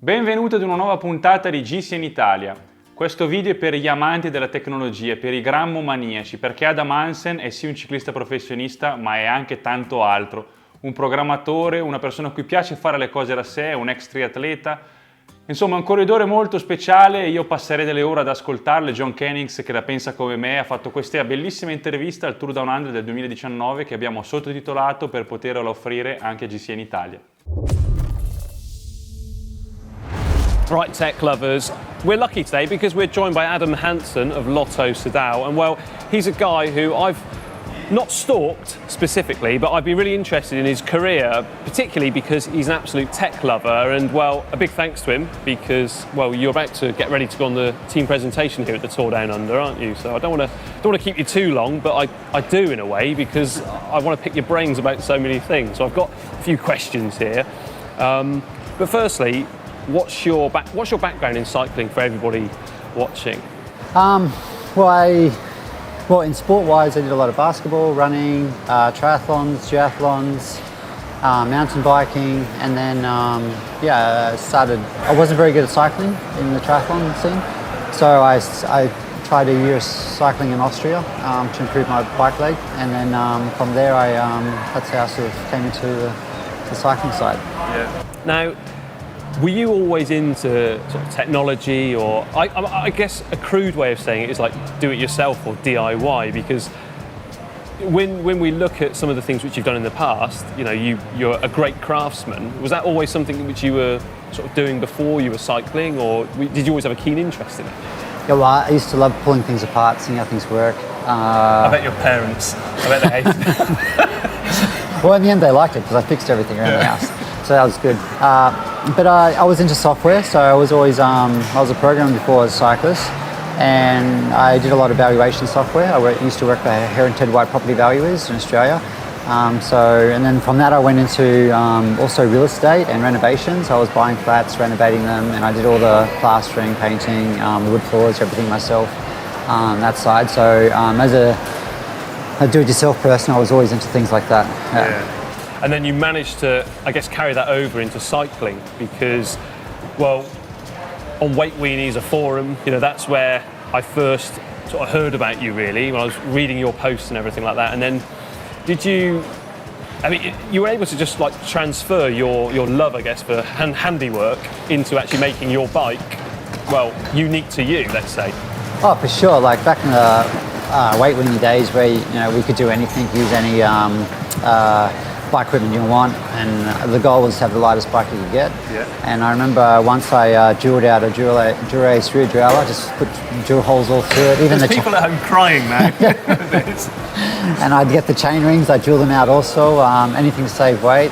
Benvenuti ad una nuova puntata di GCN Italia. Questo video è per gli amanti della tecnologia, per i grammomaniaci, perché Adam Hansen è sì un ciclista professionista, ma è anche tanto altro. Un programmatore, una persona a cui piace fare le cose da sé, un ex triatleta. Insomma, un corridore molto speciale, io passerei delle ore ad ascoltarle. John Kennings, che la pensa come me, ha fatto questa bellissima intervista al Tour Down Under del 2019 che abbiamo sottotitolato per poterla offrire anche a GCN Italia. Right, tech lovers, we're lucky today because we're joined by Adam Hansen of Lotto Soudal, and well, he's a guy who I've not stalked specifically, but I've been really interested in his career, particularly because he's an absolute tech lover, and well, a big thanks to him because, well, you're about to get ready to go on the team presentation here at the Tour Down Under, aren't you? So I don't want to keep you too long, but I do in a way because I want to pick your brains about so many things. So I've got a few questions here, but firstly, what's your background in cycling for everybody watching? Well, in sport-wise, I did a lot of basketball, running, triathlons, duathlons, mountain biking, and then I wasn't very good at cycling in the triathlon scene, so I tried a year of cycling in Austria to improve my bike leg, and then from there that's how I sort of came into the cycling side. Yeah. Now, were you always into sort of technology, or I guess a crude way of saying it is like do it yourself or DIY, because when we look at some of the things which you've done in the past, you know, you're a great craftsman. Was that always something which you were sort of doing before you were cycling, or did you always have a keen interest in it? Yeah, well, I used to love pulling things apart, seeing how things work. I bet your parents, I bet they hated it. Well, in the end they liked it because I fixed everything around the house. So that was good. But I was into software, so I was always I was a programmer before I was a cyclist, and I did a lot of valuation software. I used to work for Heritage White Property Valuers in Australia. And then from that I went into also real estate and renovations. I was buying flats, renovating them, and I did all the plastering, painting, the wood floors, everything myself that side. So as a do-it-yourself person, I was always into things like that. Yeah. And then you managed to, I guess, carry that over into cycling because, well, on Weight Weenies, a forum, you know, that's where I first sort of heard about you really, when I was reading your posts and everything like that. And then you were able to just like transfer your love, I guess, for handiwork into actually making your bike, well, unique to you, let's say. Oh, for sure. Like back in the Weight Weenie days where, you know, we could do anything, use any bike equipment you want, and the goal was to have the lightest bike you could get. Yeah. And I remember once I drilled out a Dura-Ace rear derailleur, just put drill holes all through it. Even there's people at home crying now. And I'd get the chain rings, I'd drill them out also, anything to save weight.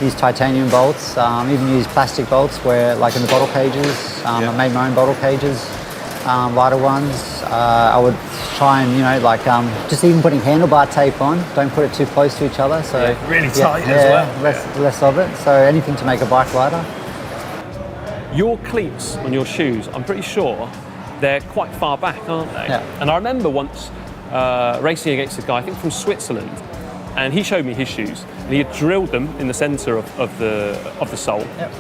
Use titanium bolts, even use plastic bolts where, like in the bottle cages, I made my own bottle cages, lighter ones. I would try and, you know, like just even putting handlebar tape on, don't put it too close to each other. So really tight as well. Less of it, so anything to make a bike lighter. Your cleats on your shoes, I'm pretty sure they're quite far back, aren't they? Yeah. And I remember once racing against a guy, I think from Switzerland, and he showed me his shoes, and he had drilled them in the centre of the sole. Yep.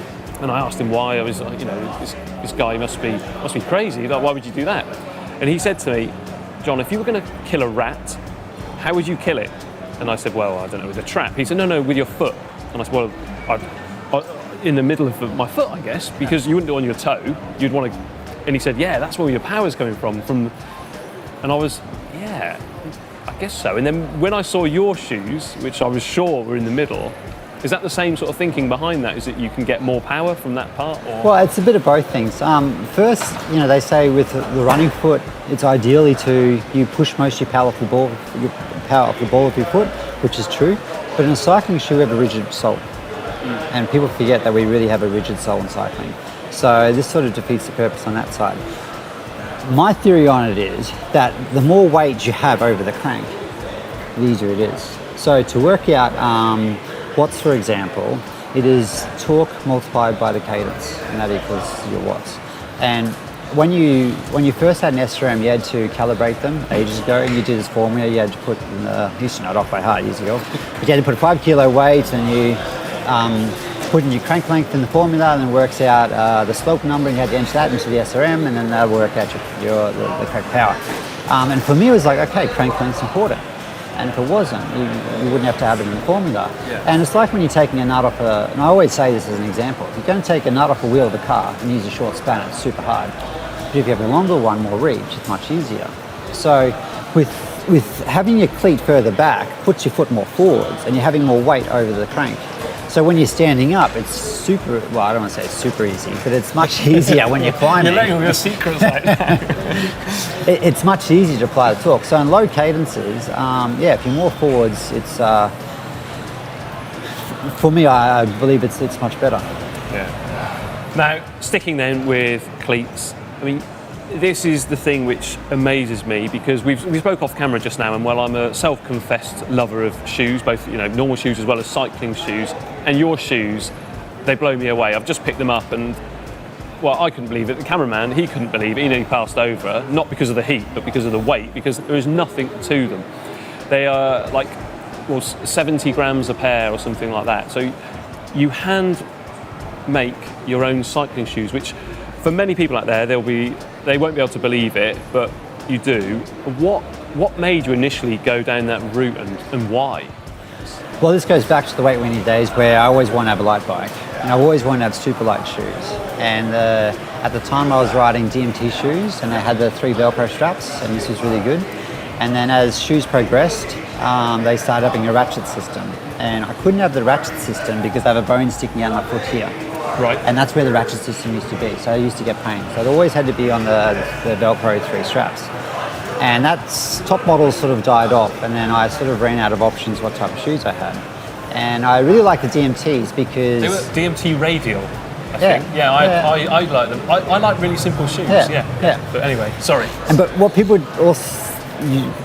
And I asked him why. I was like, you know, this guy must be crazy. Like, why would you do that? And he said to me, John, if you were going to kill a rat, how would you kill it? And I said, well, I don't know, with a trap. He said, no, with your foot. And I said, well, in the middle of my foot, I guess, because you wouldn't do it on your toe. You'd want to. And he said, yeah, that's where your power's coming from. And I was, yeah, I guess so. And then when I saw your shoes, which I was sure were in the middle, is that the same sort of thinking behind that? Is that you can get more power from that part? Or? Well, it's a bit of both things. First, you know, they say with the running foot, it's ideally you push most of your power off the ball of your foot, which is true. But in a cycling shoe, we have a rigid sole. And people forget that we really have a rigid sole in cycling. So this sort of defeats the purpose on that side. My theory on it is that the more weight you have over the crank, the easier it is. So to work out watts, for example, it is torque multiplied by the cadence, and that equals your watts. And when you first had an SRAM, you had to calibrate them ages ago, and you did this formula. You had to put, used to know it off by heart years ago, but you had to put a 5 kilo weight, and you put in your crank length in the formula, and then works out the slope number, and you had to enter that into the SRM, and then that'll work out the correct power. And for me, it was like, okay, crank length's important. And if it wasn't, you wouldn't have to have it in the formula. Yeah. And it's like when you're taking a nut off and I always say this as an example, if you're going to take a nut off a wheel of a car and use a short spanner, it's super hard. But if you have a longer one, more reach, it's much easier. So with having your cleat further back, puts your foot more forwards, and you're having more weight over the crank. So when you're standing up, it's super, well, I don't want to say it's super easy, but it's much easier when you're climbing. You're letting all your secrets out now. It's much easier to apply the torque. So in low cadences, if you're more forwards, it's, for me, I believe it's much better. Yeah. Now, sticking then with cleats, I mean, this is the thing which amazes me, because we spoke off camera just now, and while I'm a self-confessed lover of shoes, both normal shoes as well as cycling shoes, and your shoes, they blow me away. I've just picked them up, and well, I couldn't believe it. The cameraman, he couldn't believe it. He nearly passed over, not because of the heat, but because of the weight, because there is nothing to them. They are like 70 grams a pair or something like that. So you hand make your own cycling shoes, which for many people out there, they won't be able to believe it, but you do. What made you initially go down that route, and why? Well, this goes back to the weight weenie days where I always wanted to have a light bike. And I always wanted to have super light shoes. And at the time I was riding DMT shoes, and they had the 3 Velcro straps, and this was really good. And then as shoes progressed, they started having a ratchet system. And I couldn't have the ratchet system because I have a bone sticking out of my foot here. Right. And that's where the ratchet system used to be. So I used to get pain. So it always had to be on the Velcro 3 straps. And that's top models sort of died off, and then I sort of ran out of options what type of shoes I had. And I really like the DMTs because they were DMT radial, I think. Yeah, I like them. I like really simple shoes. Yeah. But anyway, sorry. But what people also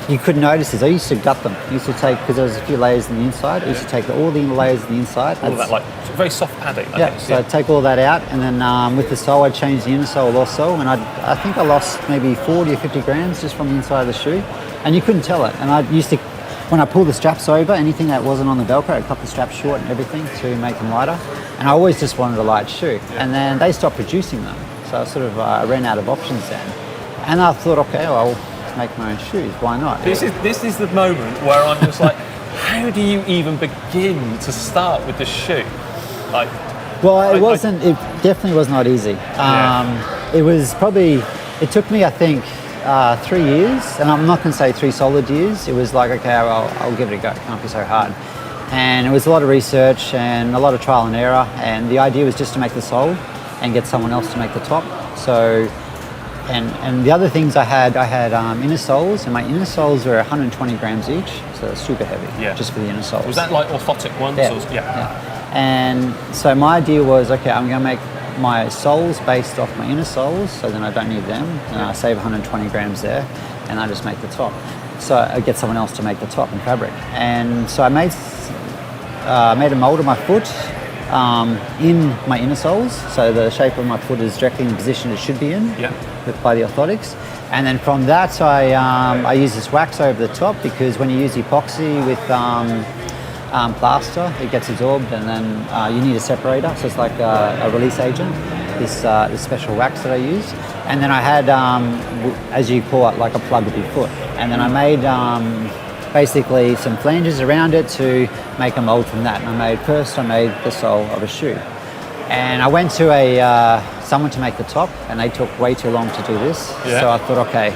you could notice is I used to gut them. I used to take, because there was a few layers on the inside, I used to take all the layers on the inside. All that, like very soft padding. So I'd take all that out, and then with the sole I'd change the insole also, and I think I lost maybe 40 or 50 grams just from the inside of the shoe, and you couldn't tell it. And I used to, when I pulled the straps over, anything that wasn't on the Velcro, I'd cut the straps short and everything to make them lighter, and I always just wanted a light shoe. And then they stopped producing them, so I sort of ran out of options then. And I thought, okay, well, make my own shoes, why not? This is the moment where I'm just like, how do you even begin to start with the shoe? Like, well, it definitely was not easy. It took me, I think, 3 years, and I'm not going to say 3 solid years. It was like, okay, I'll give it a go, it can't be so hard. And it was a lot of research and a lot of trial and error, and the idea was just to make the sole and get someone else to make the top. So, and the other things I had inner soles, and my inner soles were 120 grams each, so they're super heavy, just for the inner soles. Was that like orthotic ones? Yeah. And so my idea was, okay, I'm going to make my soles based off my inner soles, so then I don't need them, and I save 120 grams there, and I just make the top. So I get someone else to make the top in fabric. And so I made a mold of my foot in my inner soles, so the shape of my foot is directly in the position it should be in by the orthotics. And then from that I use this wax over the top, because when you use epoxy with plaster, it gets absorbed, and then you need a separator, so it's like a release agent, this special wax that I use. And then I had, as you call it, like a plug of your foot. And then I made basically some flanges around it to make a mold from that. And I made the sole of a shoe. And I went to someone to make the top, and they took way too long to do this. So I thought, okay,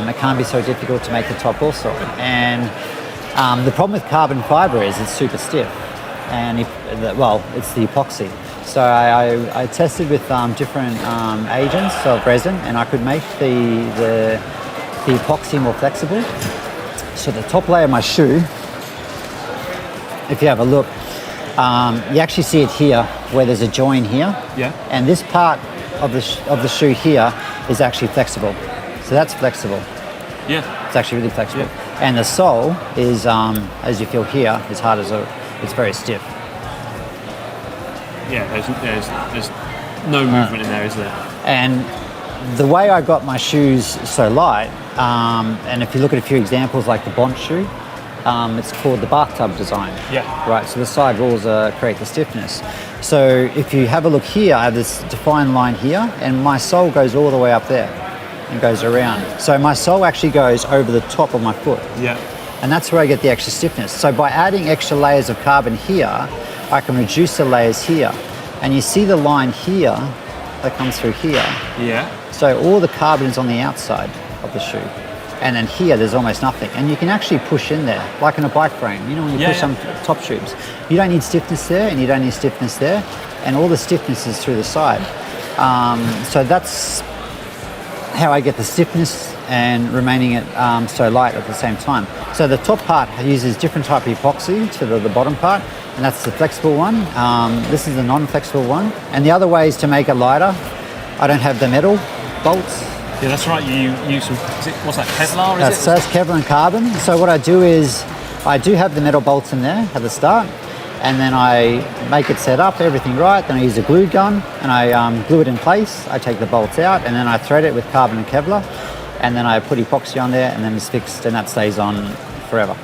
it can't be so difficult to make the top also. And the problem with carbon fiber is it's super stiff, and it's the epoxy. So I tested with different agents of resin, and I could make the epoxy more flexible. So the top layer of my shoe, if you have a look, you actually see it here where there's a join here. And this part of the shoe here is actually flexible. So that's flexible. It's actually really flexible. And the sole is, as you feel here, as hard as it's very stiff. There's no movement in there, is there? And the way I got my shoes so light, and if you look at a few examples like the Bont shoe, it's called the bathtub design. Yeah. Right, so the side walls create the stiffness. So if you have a look here, I have this defined line here, and my sole goes all the way up there and goes around. So my sole actually goes over the top of my foot. Yeah. And that's where I get the extra stiffness. So by adding extra layers of carbon here, I can reduce the layers here. And you see the line here that comes through here. Yeah. So all the carbon is on the outside of the shoe. And then here, there's almost nothing. And you can actually push in there, like in a bike frame. You know, when you push some top shoes. You don't need stiffness there, and you don't need stiffness there. And all the stiffness is through the side. So that's how I get the stiffness and remaining it so light at the same time. So the top part uses different type of epoxy to the bottom part, and that's the flexible one. This is the non-flexible one. And the other way is to make it lighter. I don't have the metal bolts. Yeah, that's right. You use some, what's that, Kevlar, is it? So that's Kevlar and carbon. So what I do is, I do have the metal bolts in there at the start, and then I make it set up, everything right, then I use a glue gun, and I glue it in place. I take the bolts out, and then I thread it with carbon and Kevlar, and then I put epoxy on there, and then it's fixed, and that stays on forever.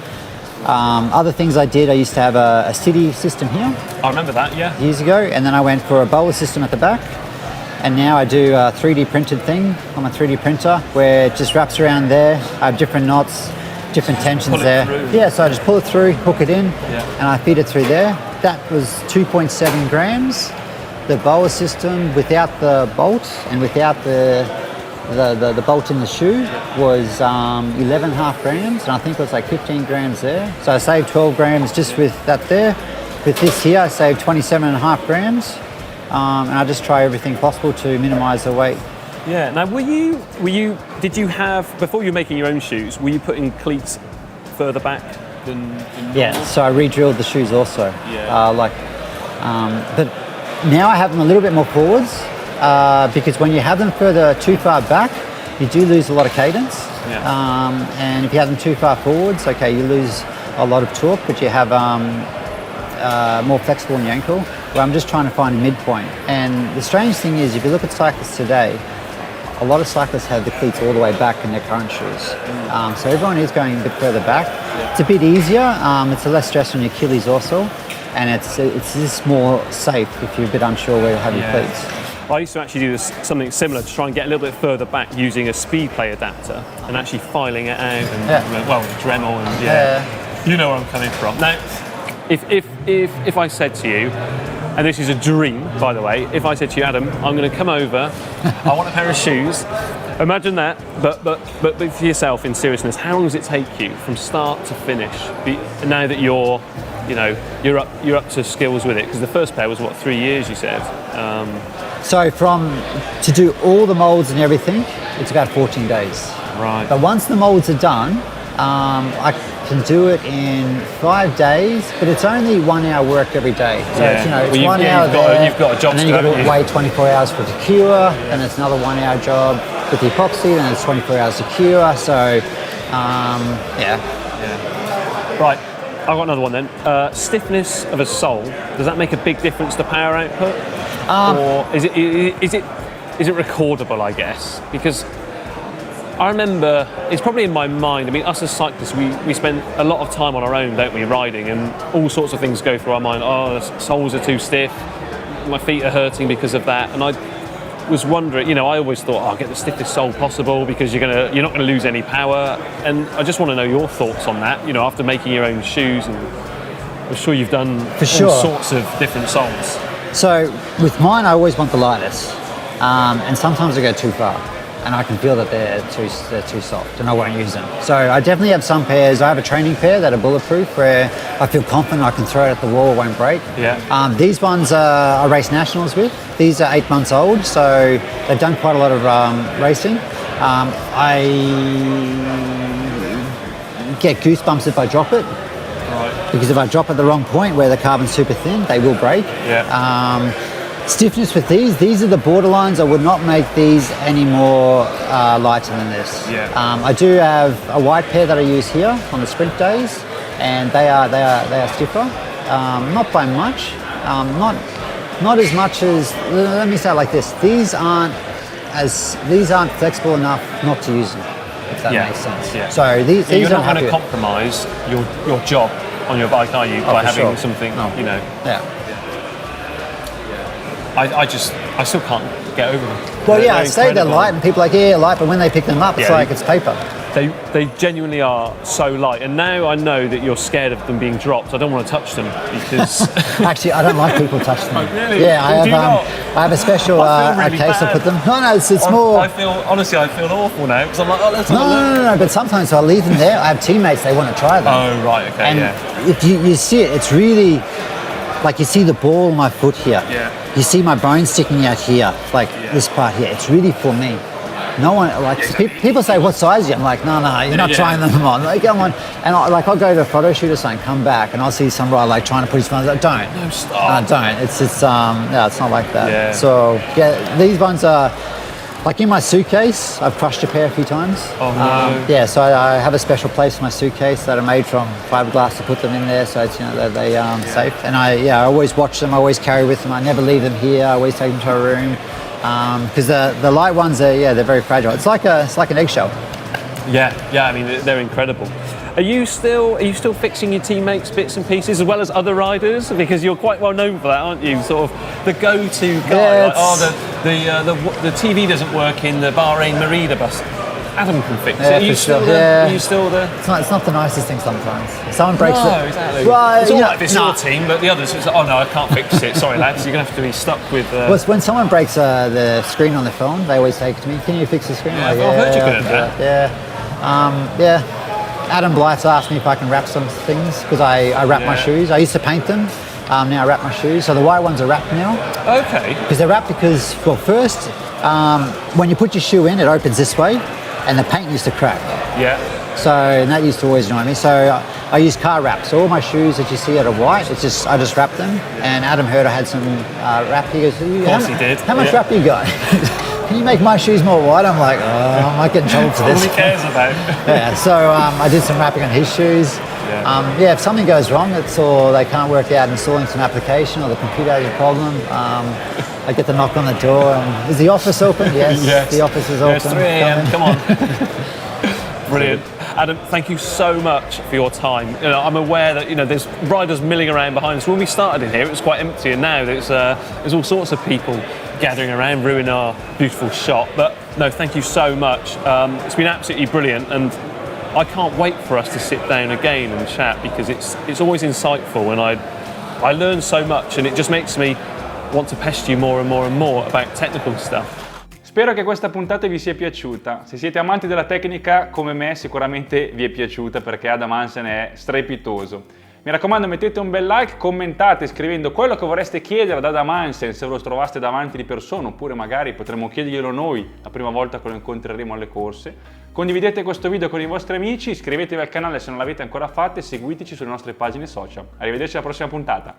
Other things I did, I used to have a city system here. I remember that, yeah. Years ago, and then I went for a bowler system at the back. And now I do a 3D printed thing on my 3D printer where it just wraps around there. I have different knots, different tensions there. Yeah, so I just pull it through, hook it in, and I feed it through there. That was 2.7 grams. The boa system without the bolt and without the bolt in the shoe was 11.5 grams, and I think it was like 15 grams there. So I saved 12 grams just with that there. With this here, I saved 27.5 grams. And I just try everything possible to minimise the weight. Yeah. Now, did you have, before you were making your own shoes, were you putting cleats further back than Yeah. So I re-drilled the shoes also. Yeah. But now I have them a little bit more forwards because when you have them further too far back, you do lose a lot of cadence. Yeah. And if you have them too far forwards, okay, you lose a lot of torque, but you have more flexible in the ankle. Well, I'm just trying to find a midpoint. And the strange thing is, if you look at cyclists today, a lot of cyclists have the cleats all the way back in their current shoes. So everyone is going a bit further back. Yeah. It's a bit easier. It's a less stress on your Achilles also. And it's just more safe if you're a bit unsure where to have your cleats. I used to actually do something similar to try and get a little bit further back using a speed play adapter and actually filing it out and, well, Dremel and you know where I'm coming from. Now, if I said to you, and this is a dream, by the way, if I said to you, Adam, I'm going to come over, I want a pair of shoes. Imagine that, but for yourself, in seriousness, how long does it take you from start to finish? Now that you're up to skills with it, because the first pair was 3 years, you said. So to do all the molds and everything, it's about 14 days. Right. But once the molds are done, I can do it in 5 days, but it's only 1 hour work every day. So it's 1 hour there, you've got a job, and then you've got to wait 24 hours for it to cure, and it's another 1 hour job with the epoxy, then it's 24 hours to cure. So, Right, I've got another one then. Stiffness of a sole, does that make a big difference to power output? Or is it recordable, I guess? Because I remember, it's probably in my mind, I mean, us as cyclists, we spend a lot of time on our own, don't we, riding, and all sorts of things go through our mind. Oh, the soles are too stiff, my feet are hurting because of that. And I was wondering, I always thought, I'll get the stiffest sole possible because you're not going to lose any power. And I just want to know your thoughts on that, after making your own shoes. And I'm sure you've done all sorts of different soles. So with mine, I always want the lightest. And sometimes I go too far. And I can feel that they're too soft, and I won't use them. So I definitely have some pairs. I have a training pair that are bulletproof, where I feel confident I can throw it at the wall, it won't break. Yeah. These ones I race nationals with. These are 8 months old, so they've done quite a lot of racing. I get goosebumps if I drop it. Right. Because if I drop at the wrong point where the carbon's super thin, they will break. Yeah. Stiffness with these are the borderlines. I would not make these any more lighter than this. Yeah. I do have a white pair that I use here on the sprint days, and they are stiffer. Not by much. Not as much as. Let me say it like this: these aren't flexible enough not to use them. if that makes sense. Yeah. So these you're I'm not going happy to with. compromise your job on your bike, are you? By for having sure. something, No. you know. Yeah. I still can't get over them. Well, They're I say they're incredible. light, and people are like, yeah, light, but when they pick them up, it's Yeah, like it's paper. They genuinely are so light, and now I know that you're scared of them being dropped. I don't want to touch them because Actually, I don't like people touching them. Oh, really? Yeah, Do you not? I have a special I feel really case to bad. put them. No, it's more. I feel awful now because I'm like, oh, let's have a look. No, but sometimes I'll leave them there. I have teammates, they want to try them. Oh, right, okay, And yeah. if you see it, it's really, like you see the ball on my foot here. Yeah. You see my bone sticking out here, like this part here. It's really for me. No one, like, people say, what size are you? I'm like, no, you're not trying them on. Like, come on. And I'll go to a photo shoot or something, come back, and I'll see some guy like trying to put his phone. Like, don't. No, stop. Don't. It's not like that. Yeah. So, yeah, these ones are, like in my suitcase, I've crushed a pair a few times. Oh, no. Yeah, so I have a special place in my suitcase that are made from fiberglass to put them in there, so it's, they safe. And I always watch them, I always carry with them. I never leave them here, I always take them to a room. Because the light ones are, they're very fragile. It's like an eggshell. Yeah, I mean, they're incredible. Are you still fixing your teammates' bits and pieces as well as other riders? Because you're quite well known for that, aren't you? Sort of the go-to guy. Yeah, Like, the TV doesn't work in the Bahrain Merida bus. Adam can fix it. Yeah, Are you for still sure. the? Yeah. Are you still the? It's not the nicest thing sometimes. If someone breaks No, it. exactly. Well, it's all right if it's no. your team, but the others, it's like, oh no, I can't fix it. Sorry, lads, you're gonna have to be stuck with. Well, it's when someone breaks the screen on their phone, they always take it to me. Can you fix the screen? Yeah, Like, I've heard you're good I at can do that. Yeah. Adam Blythe's asked me if I can wrap some things because I wrap my shoes. I used to paint them. Now I wrap my shoes. So the white ones are wrapped now. Okay. Because they're wrapped because, well, first, when you put your shoe in, it opens this way, and the paint used to crack. Yeah. So, and that used to always annoy me. So I use car wrap. So all my shoes that you see that are white, I just wrap them. And Adam heard I had some wrap. He goes, Of course he did. How much wrap you got? Can you make my shoes more white? I'm like, I might get in trouble for this. All he cares about. Yeah, so I did some wrapping on his shoes. If something goes wrong, or they can't work out installing some application, or the computer has a problem, I get the knock on the door. And, is the office open? Yes, the office is open. It's 3 a.m. Come on. Brilliant. Adam, thank you so much for your time. I'm aware that there's riders milling around behind us. When we started in here, it was quite empty, and now there's all sorts of people gathering around, ruining our beautiful shot. But no, thank you so much. It's been absolutely brilliant, and I can't wait for us to sit down again and chat because it's always insightful, and I learn so much, and it just makes me want to pester you more and more and more about technical stuff. Spero che questa puntata vi sia piaciuta. Se siete amanti della tecnica, come me, sicuramente vi è piaciuta perché Adam Hansen è strepitoso. Mi raccomando, mettete un bel like, commentate scrivendo quello che vorreste chiedere ad Adam Hansen se ve lo trovaste davanti di persona, oppure magari potremmo chiederglielo noi la prima volta che lo incontreremo alle corse. Condividete questo video con i vostri amici, iscrivetevi al canale se non l'avete ancora fatto e seguiteci sulle nostre pagine social. Arrivederci alla prossima puntata.